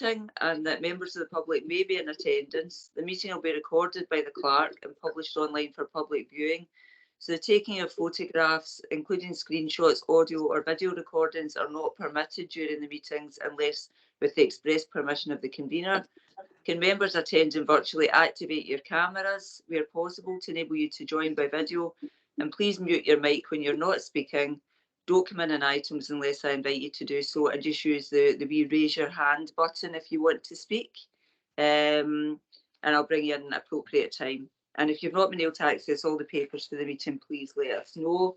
meeting and that members of the public may be in attendance. The meeting will be recorded by the clerk and published online for public viewing. So the taking of photographs, including screenshots, audio or video recordings, are not permitted during the meetings unless with the express permission of the convener. Can members attending virtually activate your cameras where possible to enable you to join by video? And please mute your mic when you're not speaking. Don't come in items unless I invite you to do so, and just use the wee raise your hand button if you want to speak. And I'll bring you in an appropriate time. And if you've not been able to access all the papers for the meeting, please let us know.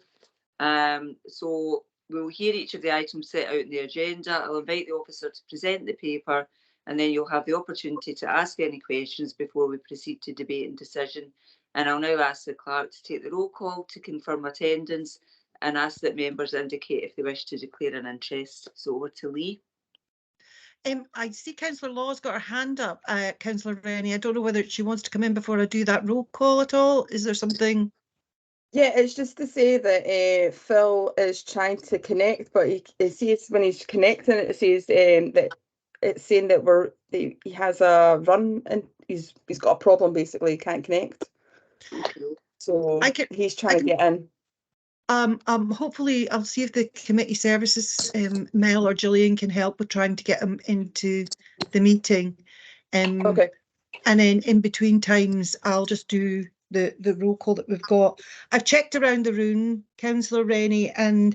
So we'll hear each of the items set out in the agenda. I'll invite the officer to present the paper, and then you'll have the opportunity to ask any questions before we proceed to debate and decision. And I'll now ask the clerk to take the roll call to confirm attendance and ask that members indicate if they wish to declare an interest. So over to Lee. I see Councillor Law's got her hand up, Councillor Rennie. I don't know whether she wants to come in before I do that roll call at all. Is there something? Yeah, it's just to say that Phil is trying to connect, but he sees when he's connecting, it says that it's saying that he has a run and he's got a problem, basically, he can't connect. So he's trying to get in. Hopefully I'll see if the committee services, Mel or Gillian, can help with trying to get him into the meeting. Okay. And then in between times, I'll just do the roll call that we've got. I've checked around the room, Councillor Rennie, and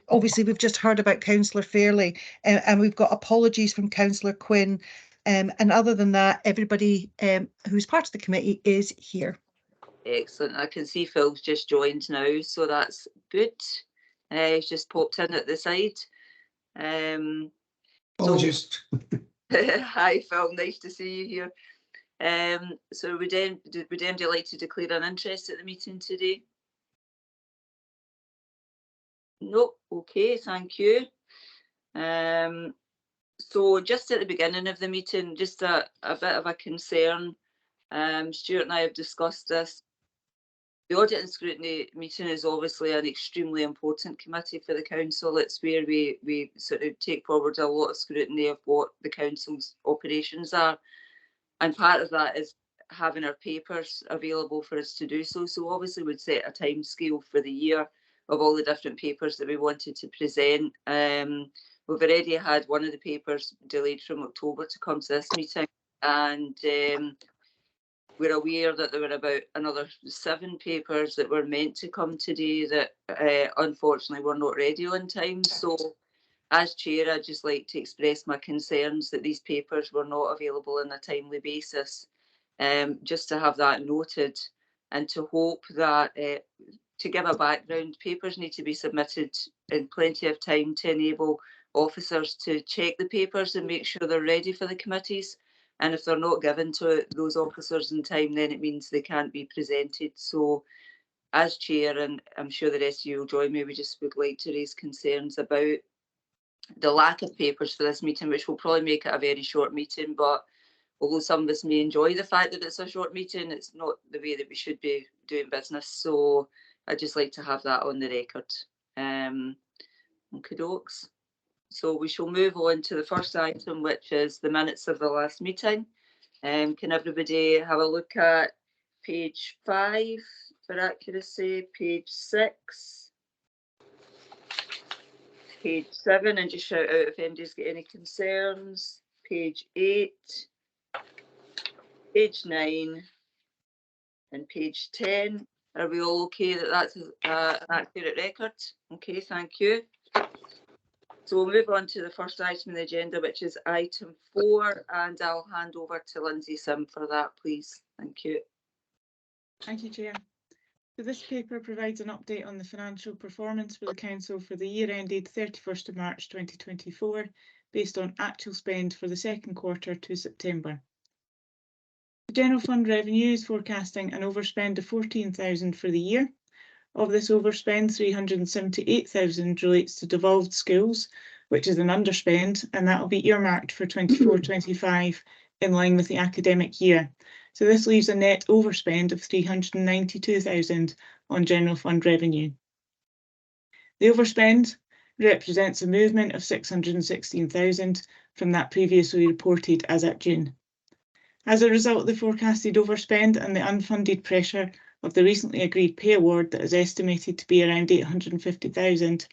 obviously we've just heard about Councillor Fairley, and we've got apologies from Councillor Quinn. And other than that, everybody who's part of the committee is here. Excellent. I can see Phil's just joined now, so that's good. He's just popped in at the side. Apologies. Hi Phil, nice to see you here. So would anybody like to declare an interest at the meeting today? No, okay, thank you. So just at the beginning of the meeting, just a bit of a concern. Stuart and I have discussed this. The Audit and Scrutiny meeting is obviously an extremely important committee for the council. It's where we sort of take forward a lot of scrutiny of what the council's operations are. And part of that is having our papers available for us to do so. So obviously we'd set a time scale for the year of all the different papers that we wanted to present. We've already had one of the papers delayed from October to come to this meeting. And we're aware that there were about another 7 papers that were meant to come today that unfortunately were not ready on time. So as chair, I'd just like to express my concerns that these papers were not available on a timely basis. Just to have that noted, and to hope that, to give a background, papers need to be submitted in plenty of time to enable officers to check the papers and make sure they're ready for the committees. And if they're not given to those officers in time, then it means they can't be presented. So as chair, and I'm sure the rest of you will join me, we just would like to raise concerns about the lack of papers for this meeting, which will probably make it a very short meeting. But although some of us may enjoy the fact that it's a short meeting, it's not the way that we should be doing business. So I'd just like to have that on the record. Okay, dokes. So we shall move on to the first item, which is the minutes of the last meeting. Can everybody have a look at page 5 for accuracy, page 6, page 7, and just shout out if anybody's got any concerns, page 8, page 9, and page 10. Are we all okay that that's an accurate record? Okay, thank you. So we'll move on to the first item on the agenda, which is item 4, and I'll hand over to Lindsay Sim for that, please. Thank you. Thank you, Chair. So this paper provides an update on the financial performance for the Council for the year ended 31st of March 2024, based on actual spend for the second quarter to September. The General Fund revenue is forecasting an overspend of 14,000 for the year. Of this overspend, 378,000 relates to devolved schools, which is an underspend, and that will be earmarked for 24-25 in line with the academic year. So this leaves a net overspend of 392,000 on General Fund revenue. The overspend represents a movement of 616,000 from that previously reported as at June. As a result of the forecasted overspend and the unfunded pressure of the recently agreed pay award that is estimated to be around 850,000,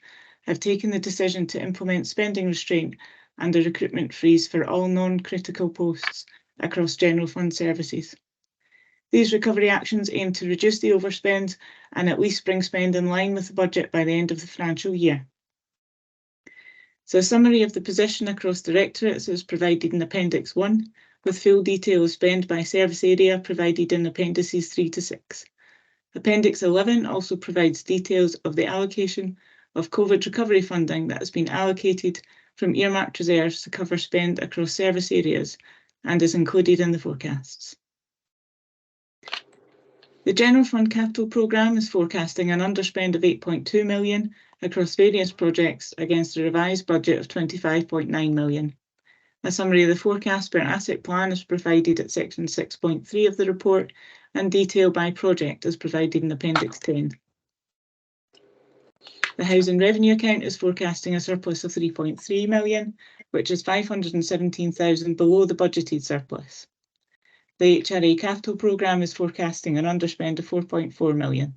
I've taken the decision to implement spending restraint and a recruitment freeze for all non-critical posts across general fund services. These recovery actions aim to reduce the overspend and at least bring spend in line with the budget by the end of the financial year. So a summary of the position across directorates is provided in Appendix 1, with full detail of spend by service area provided in Appendices 3 to 6. Appendix 11 also provides details of the allocation of COVID recovery funding that has been allocated from earmarked reserves to cover spend across service areas and is included in the forecasts. The General Fund Capital Programme is forecasting an underspend of 8.2 million across various projects against a revised budget of 25.9 million. A summary of the forecast per asset plan is provided at section 6.3 of the report, and detail by project is provided in Appendix 10. The Housing Revenue Account is forecasting a surplus of 3.3 million, which is 517,000 below the budgeted surplus. The HRA Capital Programme is forecasting an underspend of 4.4 million.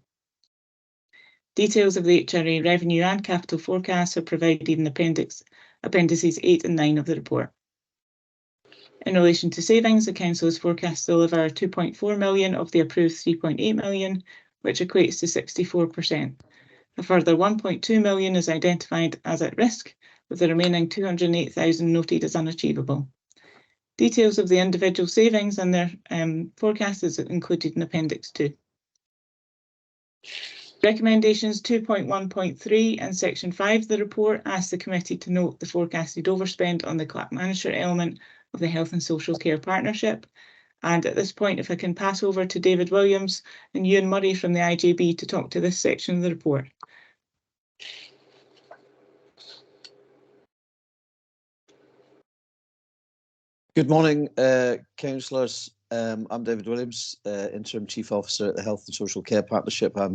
Details of the HRA revenue and capital forecasts are provided in Appendices 8 and 9 of the report. In relation to savings, the Council is forecast to deliver 2.4 million of the approved 3.8 million, which equates to 64%. A further 1.2 million is identified as at risk, with the remaining 208,000 noted as unachievable. Details of the individual savings and their forecast is included in Appendix 2. Recommendations 2.1.3 and Section 5 of the report ask the committee to note the forecasted overspend on the Clack Manager element of the Health and Social Care Partnership. And at this point, if I can pass over to David Williams and Ewan Murray from the IJB to talk to this section of the report. Good morning, councillors. I'm David Williams, Interim Chief Officer at the Health and Social Care Partnership. I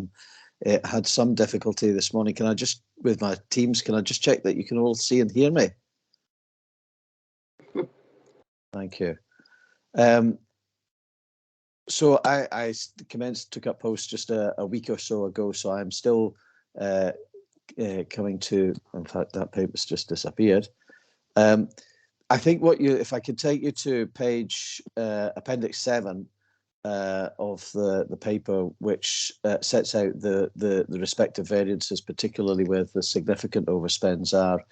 had some difficulty this morning. Can I just, with my teams, can I just check that you can all see and hear me? Thank you. So I took up post just a week or so ago, so I'm still coming to, in fact, that paper's just disappeared. I think if I could take you to page Appendix 7 of the paper, which sets out the respective variances, particularly where the significant overspends are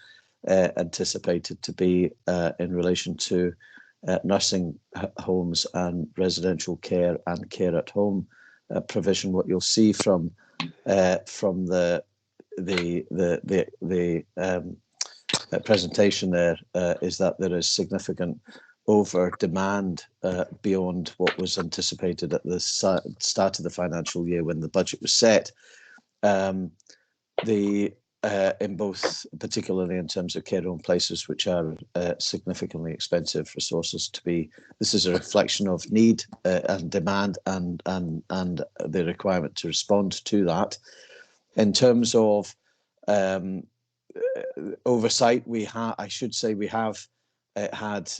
anticipated to be in relation to nursing homes and residential care and care at home provision. What you'll see from the presentation there is that there is significant over demand beyond what was anticipated at the start of the financial year when the budget was set. In both, particularly in terms of care home places, which are significantly expensive resources to be. This is a reflection of need and demand and the requirement to respond to that. In terms of oversight, we have had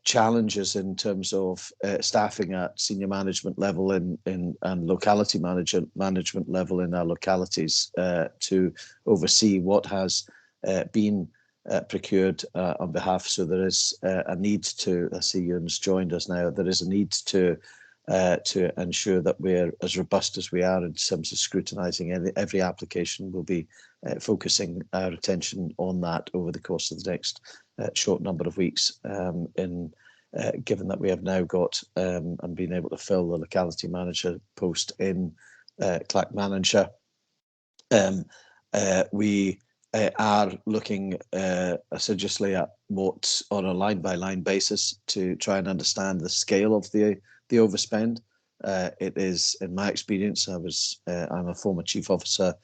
challenges in terms of staffing at senior management level and locality management level in our localities to oversee what has been procured on behalf. So there is a need to, I see Ewan's joined us now, there is a need to ensure that we're as robust as we are in terms of scrutinising every application. We'll be focusing our attention on that over the course of the next short number of weeks, given that we have now got and been able to fill the locality manager post in Clack Manager. We are looking assiduously at what's on a line-by-line basis to try and understand the scale of the overspend. It is, in my experience, I'm a former chief officer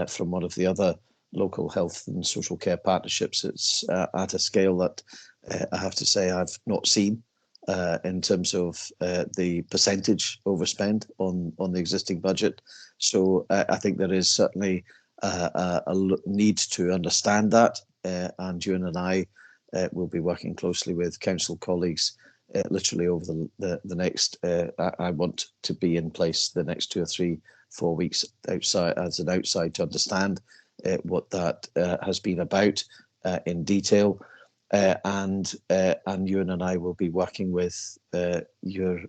from one of the other local health and social care partnerships. It's at a scale that I have to say I've not seen in terms of the percentage overspend on the existing budget. So I think there is certainly need to understand that, and Ewan and I will be working closely with council colleagues literally over the next. I want to be in place the next 2 or 3, 4 weeks outside to understand what that has been about in detail, and Ewan and I will be working with your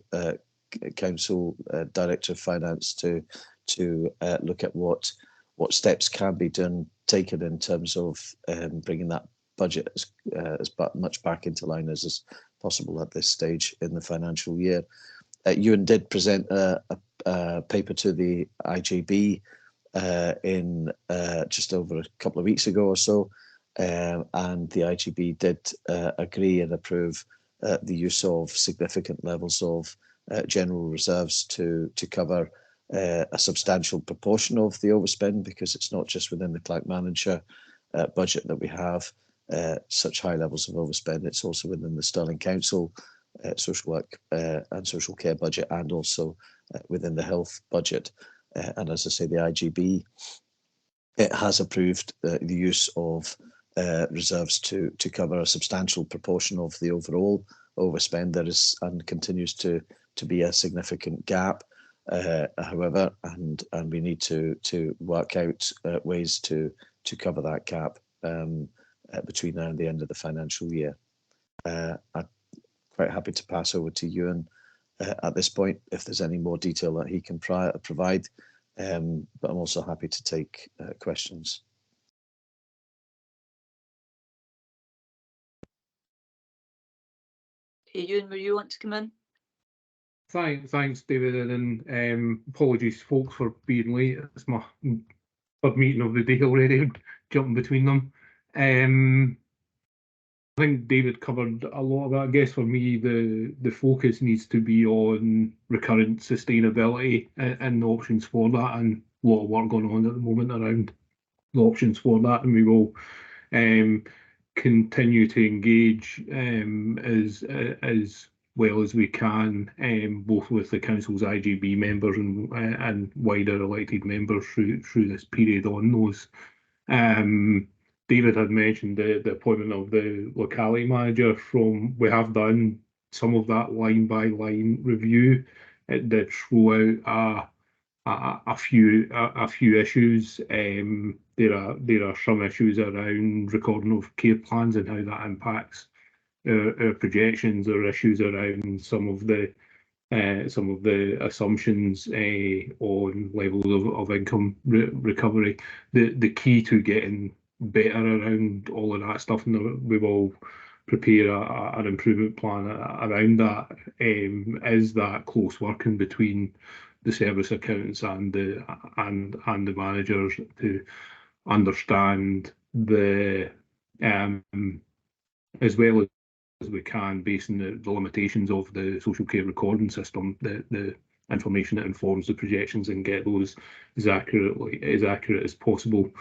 council director of finance to look at what steps can be taken in terms of bringing that budget as much back into line as is possible at this stage in the financial year. Ewan did present a paper to the IJB in just over a couple of weeks ago or so, and the IJB did agree and approve the use of significant levels of general reserves to cover a substantial proportion of the overspend, because it's not just within the client manager budget that we have such high levels of overspend. It's also within the Stirling Council social work and social care budget, and also within the health budget. And as I say, the IGB has approved the use of reserves to cover a substantial proportion of the overall overspend. There is and continues to be a significant gap, however, and we need to work out ways to cover that gap between now and the end of the financial year. I'm quite happy to pass over to Ewan at this point if there's any more detail that he can provide, but I'm also happy to take questions. Hey, Ewan, will you want to come in? Thanks, David, and apologies, folks, for being late. It's my third meeting of the day already, jumping between them. I think David covered a lot of that. I guess for me, the focus needs to be on recurrent sustainability and the options for that, and a lot of work going on at the moment around the options for that, and we will continue to engage as well as we can, both with the council's IGB members and wider elected members through this period on those. David had mentioned the appointment of the locality manager. We have done some of that line by line review. It did throw out a few issues. There are some issues around recording of care plans and how that impacts our projections. There are issues around some of the assumptions on levels of income recovery. The key to getting better around all of that stuff, and we will prepare an improvement plan around that, is that close working between the service accountants and the managers to understand as well as we can, based on the limitations of the social care recording system, the information that informs the projections, and get those as accurate as possible.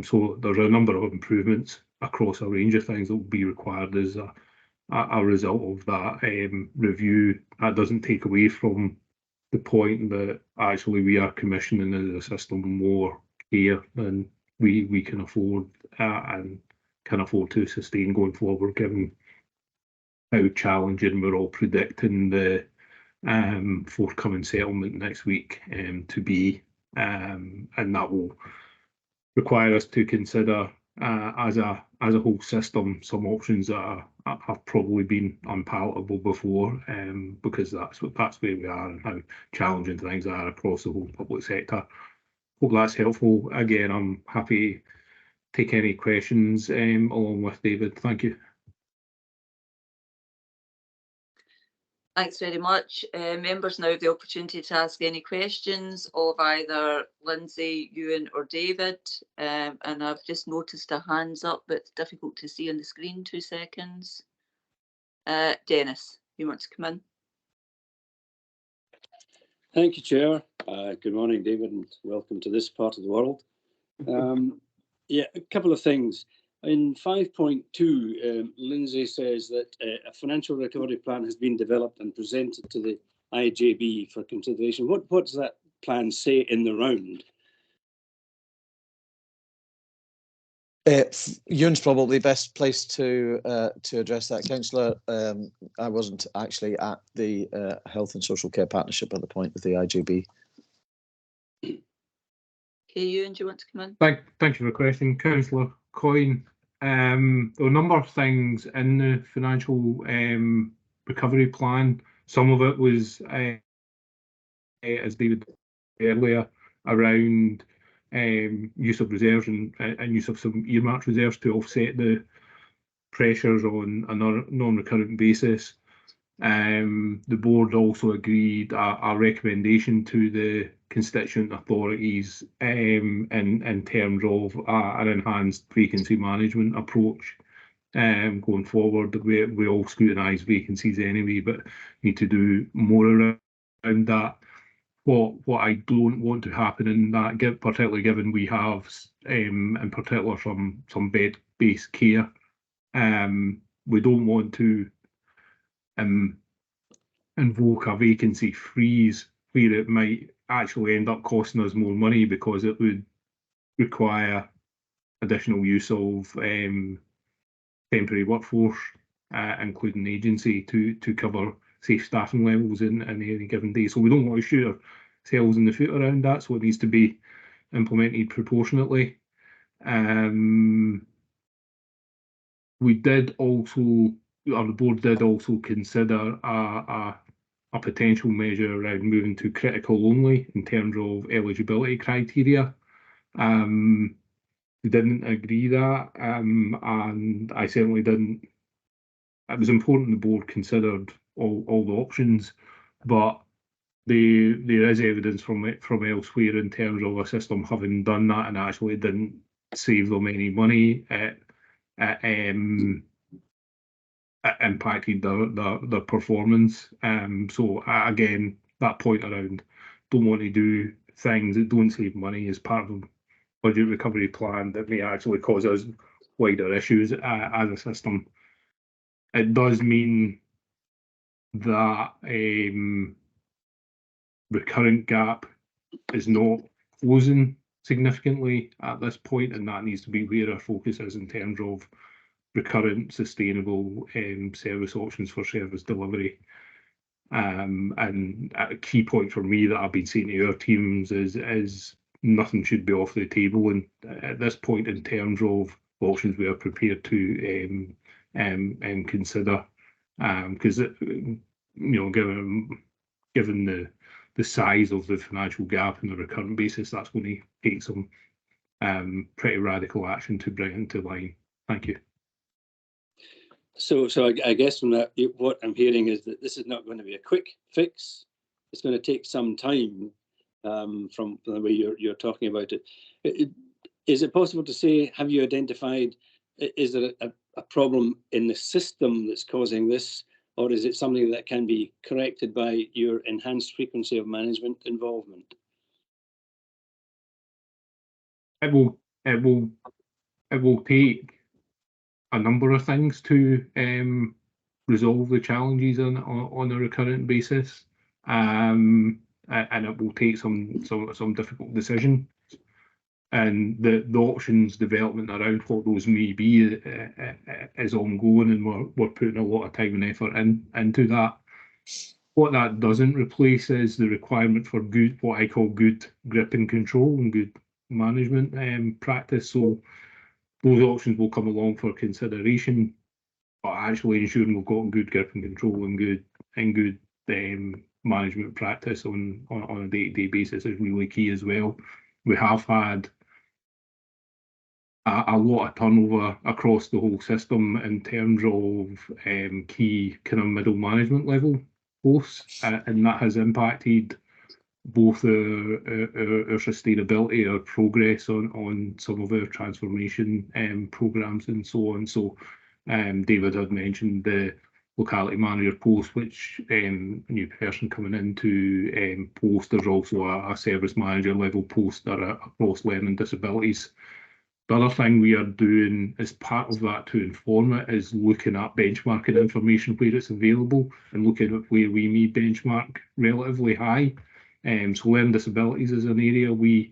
So there's a number of improvements across a range of things that will be required as a result of that review. That doesn't take away from the point that actually we are commissioning as a system more care than we can afford and can afford to sustain going forward, given how challenging we're all predicting the forthcoming settlement next week to be, and that will require us to consider as a whole system some options that have probably been unpalatable before, because that's where we are and how challenging things are across the whole public sector. Hope that's helpful. Again, I'm happy to take any questions along with David. Thank you. Thanks very much. Members now have the opportunity to ask any questions of either Lindsay, Ewan or David. And I've just noticed a hands up, but it's difficult to see on the screen. 2 seconds. Dennis, you want to come in? Thank you, Chair. Good morning, David, and welcome to this part of the world. Yeah, a couple of things. In 5.2, Lindsay says that a financial recovery plan has been developed and presented to the IJB for consideration. What does that plan say in the round? Ewan's probably best placed to address that, Councillor. I wasn't actually at the Health and Social Care Partnership at the point of the IGB. Okay, Ewan, do you want to come in? Thank you for the question, Councillor Coyne. There were a number of things in the financial recovery plan. Some of it was, as David said earlier, around use of reserves and use of some earmarked reserves to offset the pressures on a non-recurrent basis. The board also agreed a recommendation to the constituent authorities in terms of an enhanced vacancy management approach going forward. We all scrutinise vacancies anyway, but need to do more around that. What I don't want to happen in that, particularly given we have in particular some bed-based care, we don't want to invoke a vacancy freeze where it might actually end up costing us more money because it would require additional use of temporary workforce, including agency, to cover safe staffing levels in any given day. So we don't want to shoot ourselves in the foot around that, so it needs to be implemented proportionately. We did also, or the board did also consider a potential measure around moving to critical only in terms of eligibility criteria. We didn't agree that, and I certainly didn't. It was important the board considered all the options, but there is evidence from elsewhere in terms of a system having done that and actually didn't save them any money. It impacted the performance. So again, that point around don't want to do things that don't save money as part of a budget recovery plan that may actually cause us wider issues as a system. It does mean that the current gap is not closing significantly at this point, and that needs to be where our focus is in terms of recurrent, sustainable service options for service delivery. And a key point for me that I've been saying to our teams is nothing should be off the table, and at this point in terms of options we are prepared to consider, because given the size of the financial gap on a recurrent basis, that's going to take some pretty radical action to bring it into line. Thank you. So I guess from that, what I'm hearing is that this is not going to be a quick fix. It's going to take some time from the way you're talking about it. Is it possible to say, have you identified, is there a problem in the system that's causing this, or is it something that can be corrected by your enhanced frequency of management involvement? It will take a number of things to resolve the challenges on a recurrent basis, and it will take some difficult decisions. And the options development around what those may be is ongoing, and we're putting a lot of time and effort into that. What that doesn't replace is the requirement for good, what I call good grip and control and good management practice. So those options will come along for consideration, but actually ensuring we've got good grip and control and good management practice on a day-to-day basis is really key as well. We have had a lot of turnover across the whole system in terms of key kind of middle management level posts, and that has impacted both our sustainability, our progress on some of our transformation programs and so on. So David had mentioned the locality manager post, which a new person coming into post. There's also a service manager level post that are across learning disabilities. The other thing we are doing as part of that to inform it is looking at benchmarking information where it's available and looking at where we may benchmark relatively high. So learning disabilities is an area we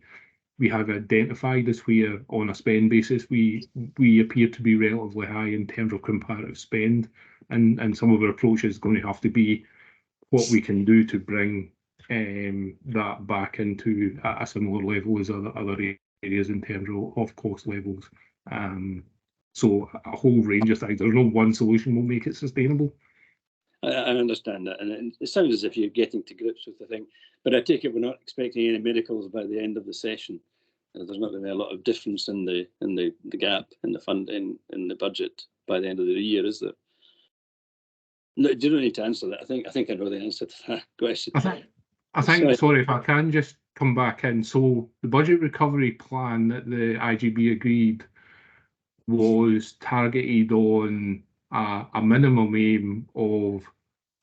we have identified as where, on a spend basis, we appear to be relatively high in terms of comparative spend, and some of our approach is going to have to be what we can do to bring that back into a similar level as other areas in terms of cost levels. So a whole range of things. There's no one solution will make it sustainable. I understand that, and it sounds as if you're getting to grips with the thing. But I take it we're not expecting any miracles by the end of the session. There's not going to be a lot of difference in the gap in the funding in the budget by the end of the year, is there? No, you don't need to answer that. I think I know the answer to that question. I think sorry, if I can just come back in. So the budget recovery plan that the IGB agreed was targeted on a minimum aim of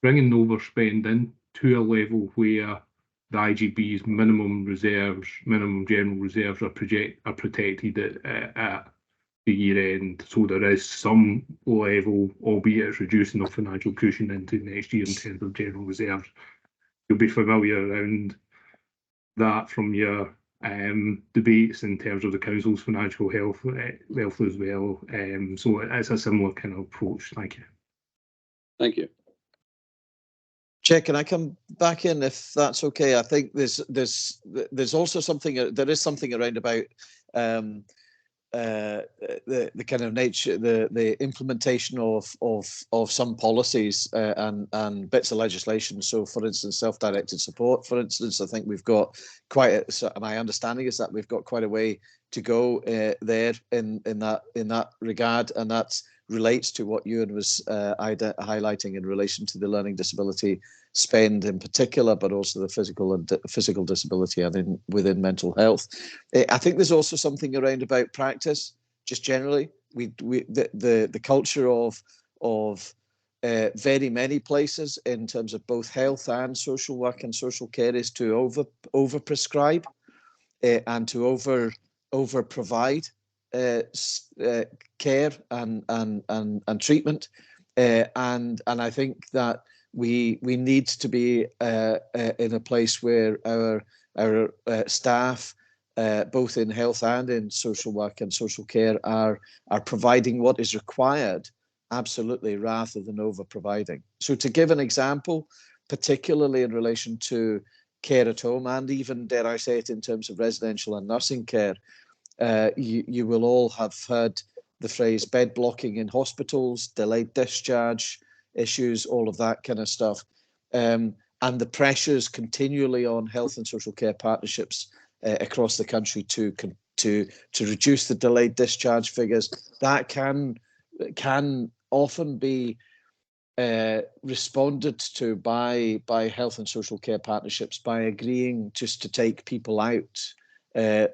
bringing overspend into a level where the IGB's minimum general reserves are protected at the year end. So there is some level, albeit it's reducing, of financial cushion into next year in terms of general reserves. You'll be familiar around that from your debates in terms of the council's financial health as well. So it's a similar kind of approach. Thank you. Thank you. Chair, can I come back in if that's okay? I think there's also something, there is something around about the kind of nature, the implementation of some policies and bits of legislation. So, for instance, self-directed support. For instance, I think we've got my understanding is that we've got quite a way to go there in that regard, and that relates to what Ewan was highlighting in relation to the learning disability spend in particular, but also the physical disability and within mental health. I think there's also something around about practice, just generally. The culture of very many places in terms of both health and social work and social care is to over prescribe and to over provide care and treatment, and I think that we need to be in a place where our staff, both in health and in social work and social care, are providing what is required, absolutely, rather than over providing. So, to give an example, particularly in relation to care at home, and even, dare I say it, in terms of residential and nursing care, you will all have heard the phrase bed blocking in hospitals, delayed discharge issues, all of that kind of stuff, and the pressures continually on health and social care partnerships across the country to reduce the delayed discharge figures. That can often be responded to by health and social care partnerships by agreeing just to take people out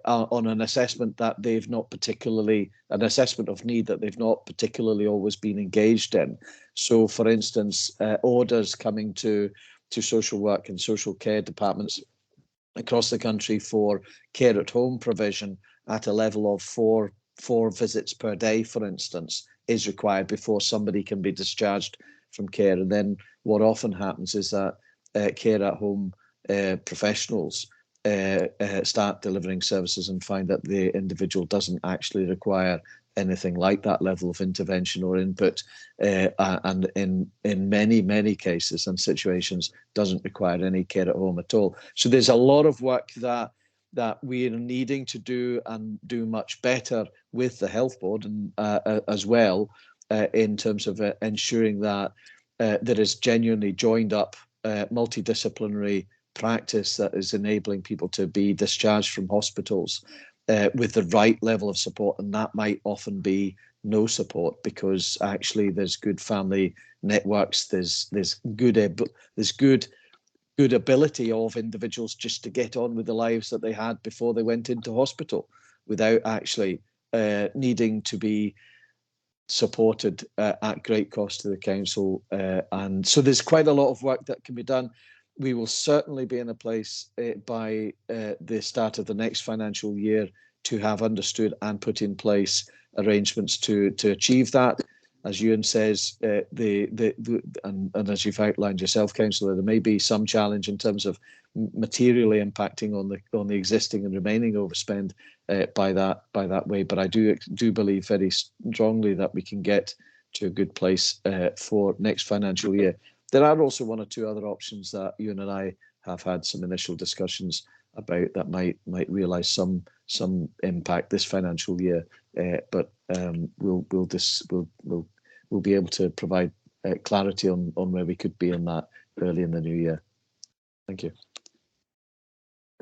on an assessment that they've not particularly, an assessment of need that they've not particularly always been engaged in. So, for instance, orders coming to social work and social care departments across the country for care at home provision at a level of four visits per day, for instance, is required before somebody can be discharged from care. And then what often happens is that care at home professionals start delivering services and find that the individual doesn't actually require anything like that level of intervention or input, and in many cases and situations doesn't require any care at home at all. So there's a lot of work that we're needing to do and do much better with the Health Board and as well, in terms of ensuring that there is genuinely joined up multidisciplinary practice that is enabling people to be discharged from hospitals with the right level of support. And that might often be no support, because actually there's good family networks, there's good ability of individuals just to get on with the lives that they had before they went into hospital without actually needing to be supported at great cost to the council. And so there's quite a lot of work that can be done. We will certainly be in a place by the start of the next financial year to have understood and put in place arrangements to achieve that. As Ewan says, and as you've outlined yourself, Councillor, there may be some challenge in terms of materially impacting on the existing and remaining overspend by that way. But I do believe very strongly that we can get to a good place for next financial year. There are also one or two other options that Ewan and I have had some initial discussions about that might realise some impact this financial year, but we'll be able to provide clarity on where we could be on that early in the new year. Thank you.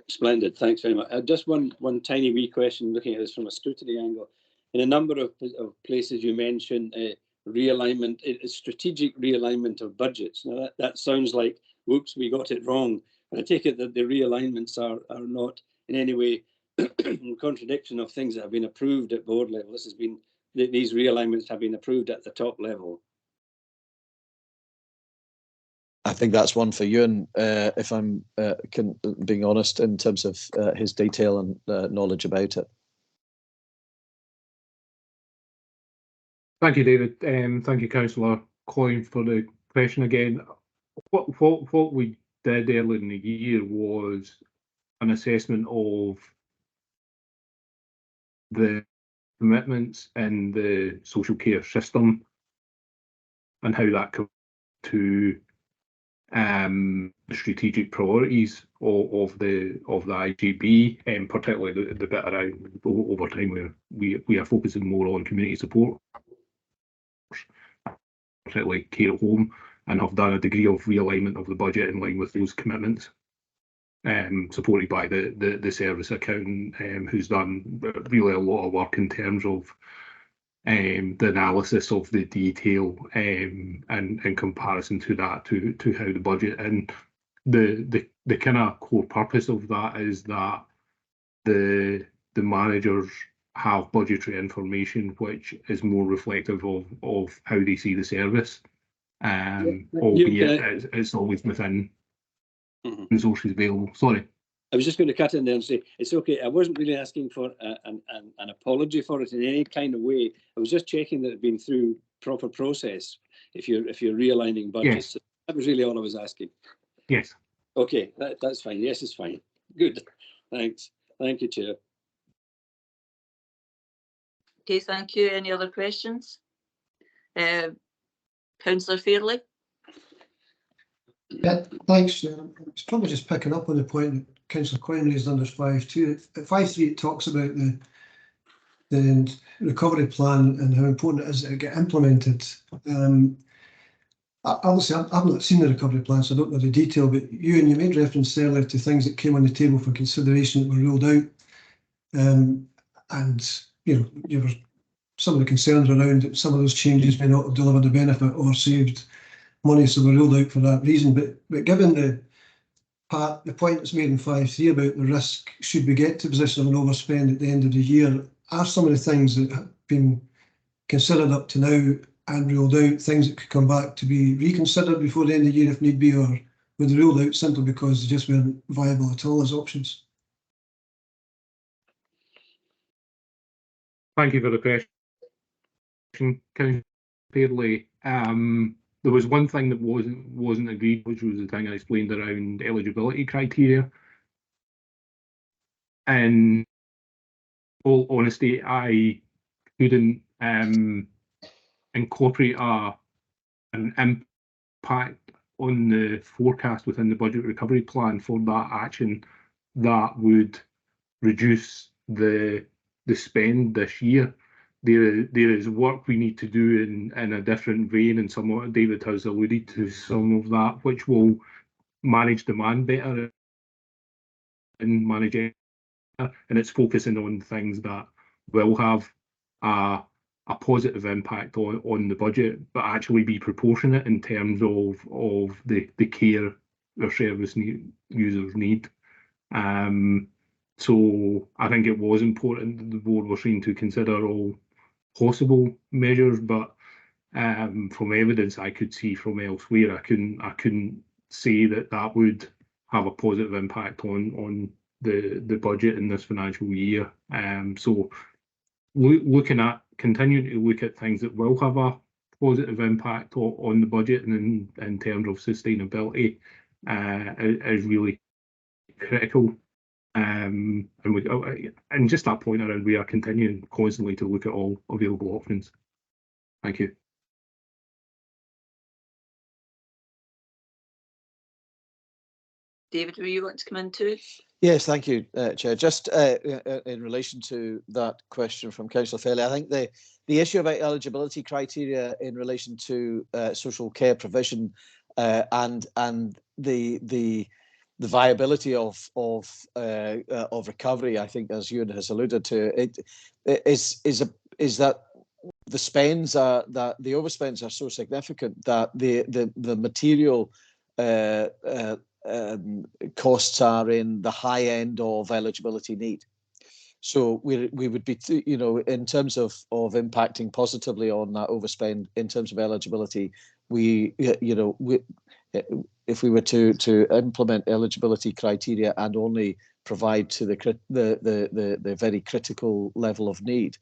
Splendid, thanks very much. Just one tiny wee question, looking at this from a scrutiny angle. In a number of places you mentioned realignment, strategic realignment of budgets. Now that sounds like, whoops, we got it wrong. And I take it that the realignments are not in any way in contradiction of things that have been approved at board level. These realignments have been approved at the top level. I think that's one for Ewan, if I'm being honest, in terms of his detail and knowledge about it. Thank you, David. Thank you, Councillor Coyne, for the question again. What we did earlier in the year was an assessment of the commitments in the social care system and how that comes to the strategic priorities of the IGB, and particularly the bit around over time where we are focusing more on community support, particularly care at home, and have done a degree of realignment of the budget in line with those commitments, supported by the service accountant, who's done really a lot of work in terms of the analysis of the detail and in comparison to that to how the budget, and the kind of core purpose of that is that the managers have budgetary information which is more reflective of how they see the service, albeit it's always within resources available. Sorry. I was just going to cut in there and say, it's okay. I wasn't really asking for an apology for it in any kind of way. I was just checking that it had been through proper process if you're realigning budgets. Yes. That was really all I was asking. Yes. Okay, that's fine. Yes, it's fine. Good. Thanks. Thank you, Chair. Okay, thank you. Any other questions? Councillor Fairley? Yeah, thanks. It's probably just picking up on the point that Councillor Coyne raised under 5.2. At 5.3 it talks about the recovery plan and how important it is that it get implemented. Obviously, I've not seen the recovery plan, so I don't know the detail, but you made reference earlier to things that came on the table for consideration that were ruled out. And you were some of the concerns around that some of those changes may not have delivered a benefit or saved money, so we're ruled out for that reason. But given the point that's made in 5.3 about the risk should we get to a position of an overspend at the end of the year, are some of the things that have been considered up to now and ruled out things that could come back to be reconsidered before the end of the year if need be, or were they ruled out simply because they just weren't viable at all as options? Thank you for the question, Councillor Fairley. There was one thing that wasn't agreed, which was the thing I explained around eligibility criteria. And in all honesty, I couldn't incorporate an impact on the forecast within the budget recovery plan for that action that would reduce the spend this year. There is work we need to do in a different vein, and somewhat David has alluded to some of that, which will manage demand better and manage it, and it's focusing on things that will have a positive impact on the budget, but actually be proportionate in terms of the care our service users need. So I think it was important that the board were seen to consider all possible measures, but from evidence I could see from elsewhere, I couldn't say that would have a positive impact on the budget in this financial year. So continuing to look at things that will have a positive impact on the budget and in terms of sustainability is really critical. And just that point around, we are continuing constantly to look at all available options. Thank you. David, were you want to come in too? Yes, thank you, Chair. Just in relation to that question from Councillor Fairley, I think the issue about eligibility criteria in relation to social care provision and the viability of recovery, I think, as Ewan has alluded to, it is that the spends are that the overspends are so significant that the material costs are in the high end of eligibility need. So we would be, in terms of impacting positively on that overspend in terms of eligibility, if we were to implement eligibility criteria and only provide to the very critical level of need,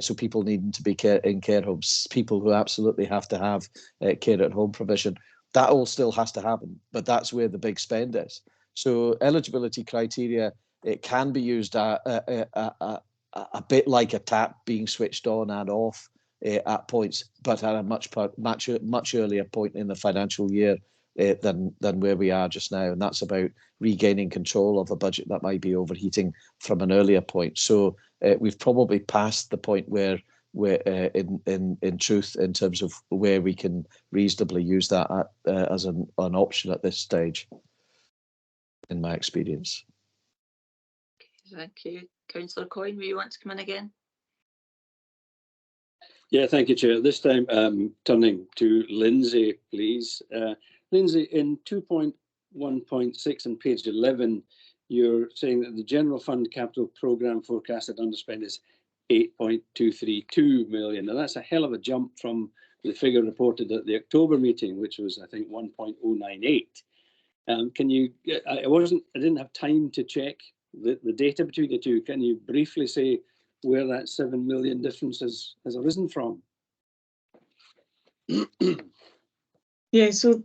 so people needing to be in care homes, people who absolutely have to have care at home provision, that all still has to happen, but that's where the big spend is. So eligibility criteria, it can be used a bit like a tap being switched on and off at points, but at a much earlier point in the financial year than where we are just now, and that's about regaining control of a budget that might be overheating from an earlier point. So we've probably passed the point where in truth, in terms of where we can reasonably use that as an option at this stage, in my experience. Thank you. Councillor Coyne, will you want to come in again? Yeah, thank you, Chair. This time turning to Lindsay, please. Lindsay, in 2.1.6 on page 11, you're saying that the General Fund Capital Programme forecasted underspend is 8.232 million. And that's a hell of a jump from the figure reported at the October meeting, which was, I think, 1.098. Can you, I didn't have time to check the data between the two. Can you briefly say where that 7 million difference has arisen from? Yeah, so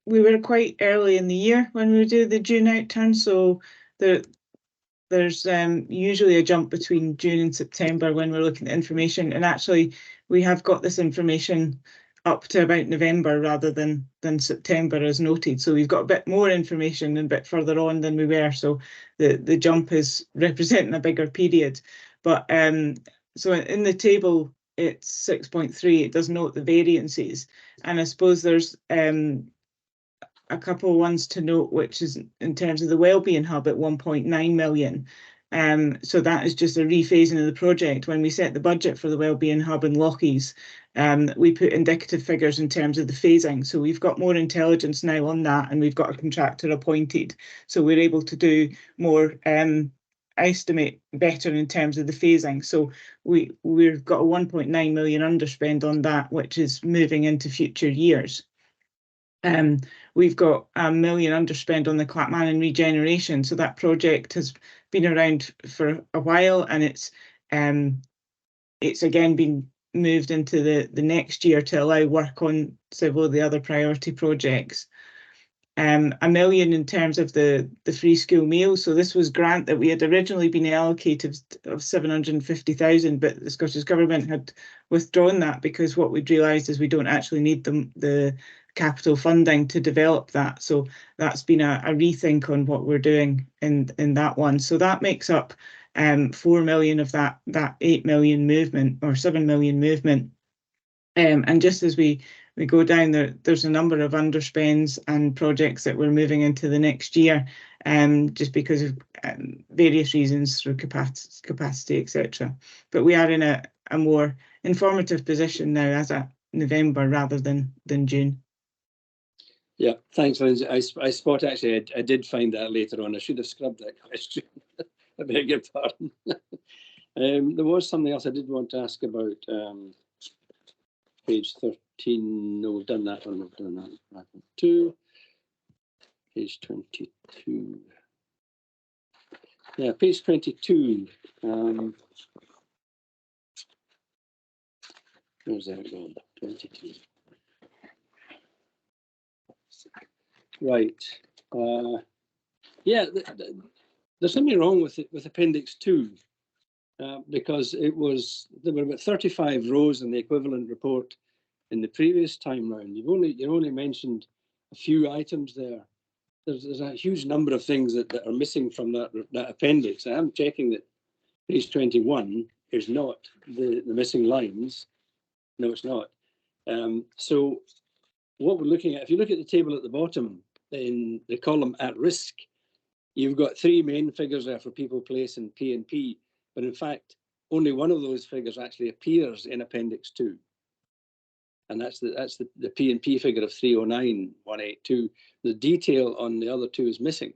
we were quite early in the year when we do the June outturn, so there's usually a jump between June and September when we're looking at information, and actually we have got this information up to about November rather than September as noted. So we've got a bit more information and a bit further on than we were. So the jump is representing a bigger period. But so in the table, it's 6.3. It does note the variances. And I suppose there's a couple of ones to note, which is in terms of the Wellbeing Hub at 1.9 million. So that is just a rephasing of the project. When we set the budget for the Wellbeing Hub in Lochies, we put indicative figures in terms of the phasing. So we've got more intelligence now on that, and we've got a contractor appointed. So we're able to do more estimate better in terms of the phasing. So we've got a 1.9 million underspend on that, which is moving into future years. We've got $1 million underspend on the Clackmannan regeneration. So that project has been around for a while, and it's again been moved into the next year to allow work on several of the other priority projects. $1 million in terms of the free school meals. So this was grant that we had originally been allocated of 750,000, but the Scottish Government had withdrawn that because what we'd realised is we don't actually need the capital funding to develop that. So that's been a rethink on what we're doing in that one. So that makes up 4 million of that 8 million movement or 7 million movement. And just as we go down there, there's a number of underspends and projects that we're moving into the next year, just because of various reasons through capacity, etc. But we are in a more informative position now as at November rather than June. Yeah, thanks, Lindsay. I spot actually, I did find that later on. I should have scrubbed that question. I beg your pardon. There was something else I did want to ask about. Page 13. No, we've done that one. We've done that. Two. Page 22. Yeah, page 22. Where's that going? 22. Right. Yeah, there's something wrong with it, with Appendix 2, because there were about 35 rows in the equivalent report in the previous time round. You only mentioned a few items there. There's a huge number of things that are missing from that appendix. I'm checking that page 21 is not the missing lines. No, it's not. So what we're looking at, if you look at the table at the bottom in the column at risk, you've got three main figures there for people, place, and P&P. But in fact, only one of those figures actually appears in Appendix 2. And that's the P&P figure of 309,182. The detail on the other two is missing.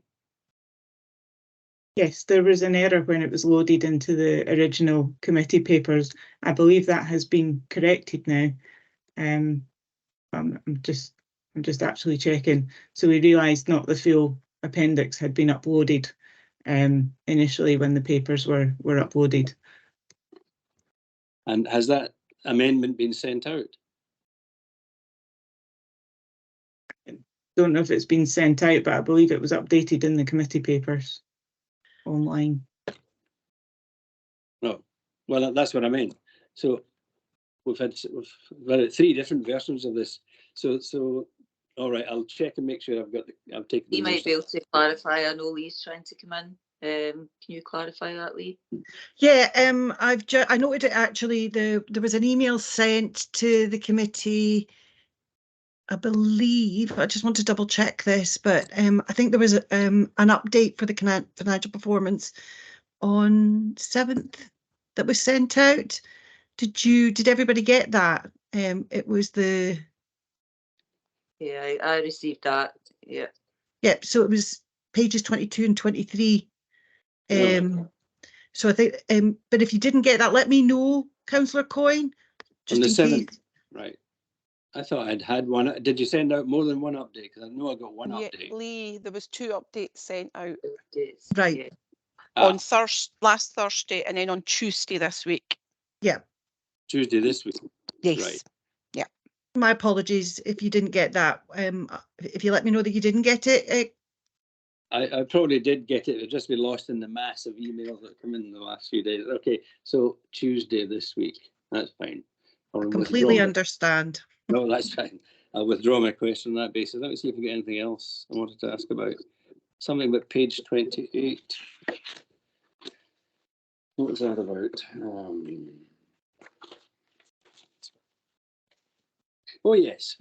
Yes, there was an error when it was loaded into the original committee papers. I believe that has been corrected now. I'm just actually checking. So we realised not the full appendix had been uploaded initially when the papers were uploaded. And has that amendment been sent out? Don't know if it's been sent out, but I believe it was updated in the committee papers online. No, well, that's what I mean. So we've had three different versions of this. So all right, I'll check and make sure I've taken. You might be able to clarify. I know Lee's trying to come in. Can you clarify that, Lee? Yeah, I noted it actually. There was an email sent to the committee, I believe. I just want to double check this, but I think there was an update for the financial performance on 7th that was sent out. Did everybody get that? It was the. Yeah, I received that. Yeah. Yeah, so it was pages 22 and 23. So I think, but if you didn't get that, let me know, Councillor Coyne. Just on the 7th, case. right? I thought I'd had one. Did you send out more than one update? Because I know I got one update. Lee, there was 2 updates sent out. Right. Yeah. On last Thursday and then on Tuesday this week. Yeah. Tuesday this week. Yes. Right. Yeah. My apologies if you didn't get that. If you let me know that you didn't get it. I probably did get it. It'd just be lost in the mass of emails that come in the last few days. Okay, so Tuesday this week. That's fine. Completely understand. No, that's fine. I'll withdraw my question on that basis. Let me see if we get anything else I wanted to ask about. Something about page 28. What was that about? Oh, yes.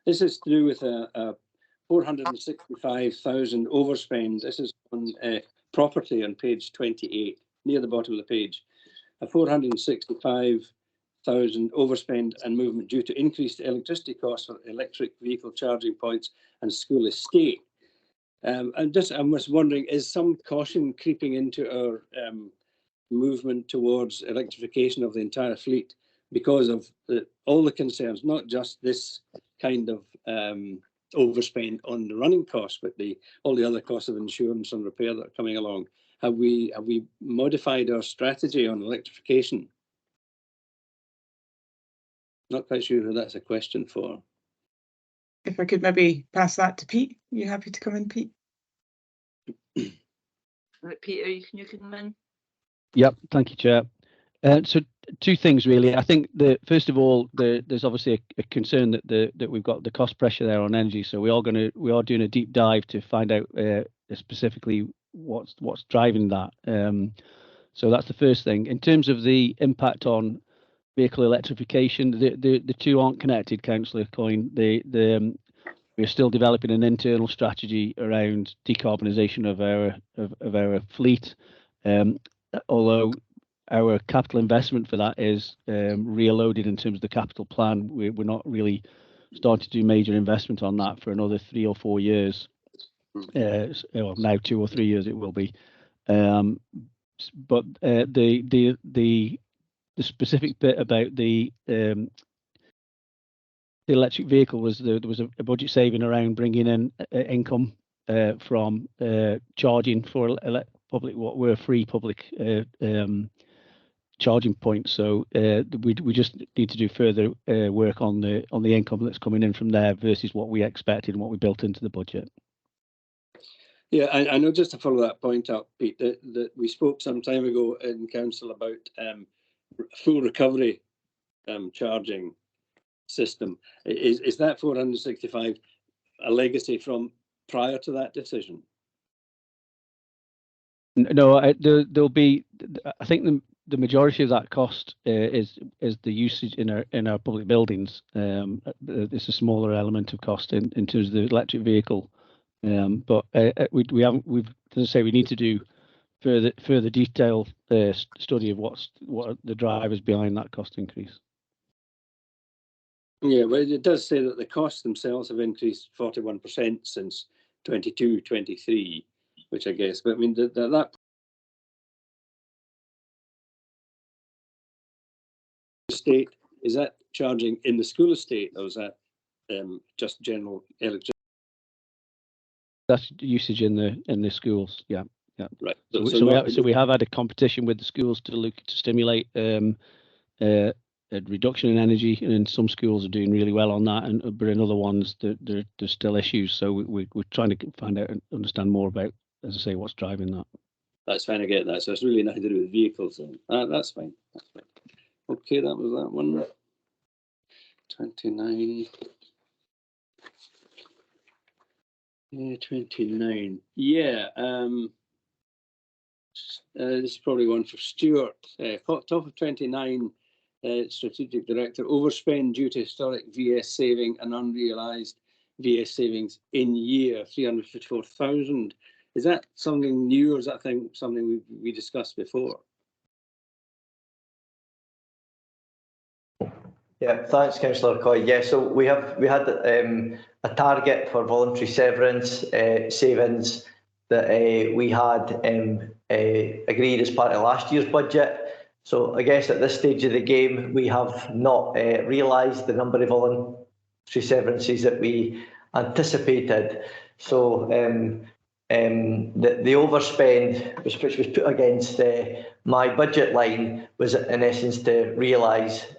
This is to do with a 465,000 overspend. This is on property on page 28, near the bottom of the page. A 465,000 overspend and movement due to increased electricity costs for electric vehicle charging points and school estate. I was wondering, is some caution creeping into our movement towards electrification of the entire fleet because of all the concerns, not just this kind of overspend on the running costs, but all the other costs of insurance and repair that are coming along? Have we modified our strategy on electrification? Not quite sure who that's a question for. If I could maybe pass that to Pete. Are you happy to come in, Pete? Right, Peter, you can come in. Yep, thank you, Chair. So 2 things really. I think first of all, there's obviously a concern that we've got the cost pressure there on energy. So we are doing a deep dive to find out specifically what's driving that. So that's the first thing. In terms of the impact on vehicle electrification, the two aren't connected, Councillor Coyne. We're still developing an internal strategy around decarbonisation of our fleet. Although our capital investment for that is reloaded in terms of the capital plan, we're not really starting to do major investment on that for another 3 or 4 years. Well, now 2 or 3 years it will be. But the specific bit about the electric vehicle was there was a budget saving around bringing in income from charging for public, what were free public charging points. So we just need to do further work on the income that's coming in from there versus what we expected and what we built into the budget. Yeah, I know, just to follow that point up, Pete, that we spoke some time ago in council about full recovery charging system. Is that 465 a legacy from prior to that decision? No, there'll be. I think the majority of that cost is the usage in our public buildings. It's a smaller element of cost in terms of the electric vehicle. But we haven't. As I say, we need to do further detailed study of what are the drivers behind that cost increase. Yeah, well, it does say that the costs themselves have increased 41% since 22-23, which I guess, but I mean, that estate, is that charging in the school estate, or is that just general electricity? That's usage in the schools, yeah. Right. So we have had a competition with the schools to look to stimulate a reduction in energy, and some schools are doing really well on that, but in other ones there's still issues. So we're trying to find out and understand more about, as I say, what's driving that. That's fine, I get that. So it's really nothing to do with vehicles then. That's fine. That's fine. Okay, that was that one. 29. Yeah, 29. Yeah. This is probably one for Stuart. Top of 29. Strategic Director, overspend due to historic VS saving and unrealised VS savings in year, 354,000. Is that something new, or is that something we discussed before? Yeah, thanks, Councillor Coy. Yeah, so we had a target for voluntary severance savings that we had agreed as part of last year's budget. So I guess at this stage of the game, we have not realised the number of voluntary severances that we anticipated. So the overspend, which was put against my budget line, was in essence to realise